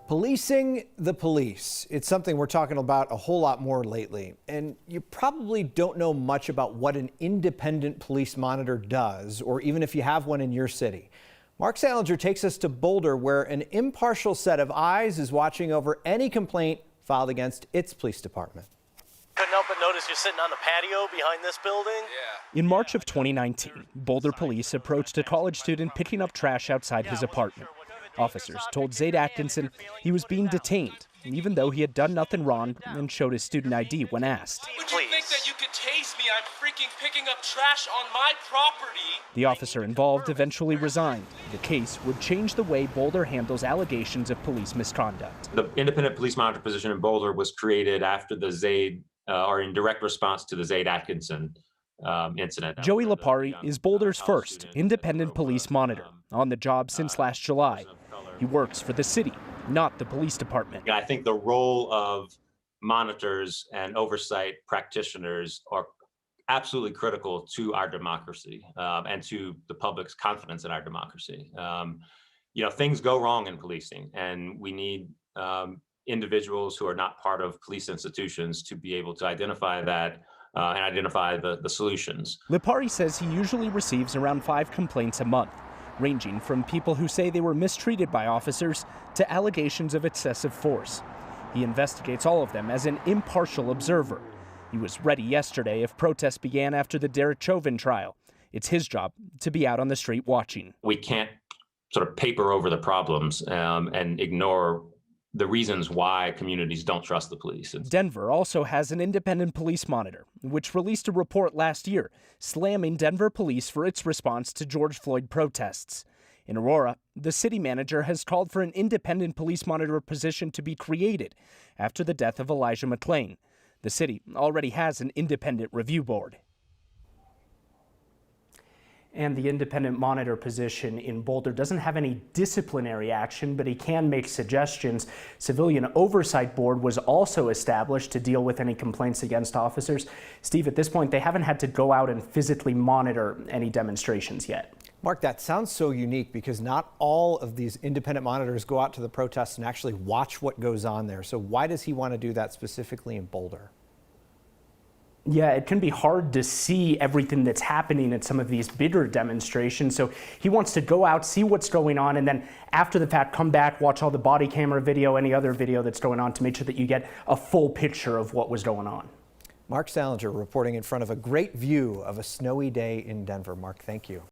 Policing the police. It's something we're talking about a whole lot more lately. And you probably don't know much about what an independent police monitor does, or even if you have one in your city. Mark Salinger takes us to Boulder, where an impartial set of eyes is watching over any complaint filed against its police department. Couldn't help but notice you're sitting on the patio behind this building. Yeah. In March of 2019, Boulder police approached a college student picking up trash outside his apartment. Officers told Zaid Atkinson he was being detained, even though he had done nothing wrong and showed his student ID when asked. Would you think that you could tase me? I'm freaking picking up trash on my property. The officer involved eventually resigned. The case would change the way Boulder handles allegations of police misconduct. The independent police monitor position in Boulder was created after the Zaid, or in direct response to the Zaid Atkinson incident. Joey Lipari is Boulder's first independent police monitor, on the job since last July. He works for the city, not the police department. I think the role of monitors and oversight practitioners are absolutely critical to our democracy and to the public's confidence in our democracy. Things go wrong in policing, and we need individuals who are not part of police institutions to be able to identify that and identify the solutions. Lipari says he usually receives around 5 complaints a month, ranging from people who say they were mistreated by officers to allegations of excessive force. He investigates all of them as an impartial observer. He was ready yesterday if protests began after the Derek Chauvin trial. It's his job to be out on the street watching. We can't sort of paper over the problems and ignore the reasons why communities don't trust the police. Denver also has an independent police monitor, which released a report last year slamming Denver police for its response to George Floyd protests. In Aurora, the city manager has called for an independent police monitor position to be created after the death of Elijah-mcclain. The city already has an independent review board. And the independent monitor position in Boulder doesn't have any disciplinary action, but he can make suggestions. Civilian Oversight Board was also established to deal with any complaints against officers. Steve, at this point, they haven't had to go out and physically monitor any demonstrations yet. Mark, that sounds so unique because not all of these independent monitors go out to the protests and actually watch what goes on there. So why does he want to do that specifically in Boulder? Yeah, it can be hard to see everything that's happening at some of these bigger demonstrations. So he wants to go out, see what's going on, and then after the fact, come back, watch all the body camera video, any other video that's going on to make sure that you get a full picture of what was going on. Mark Salinger reporting in front of a great view of a snowy day in Denver. Mark, thank you.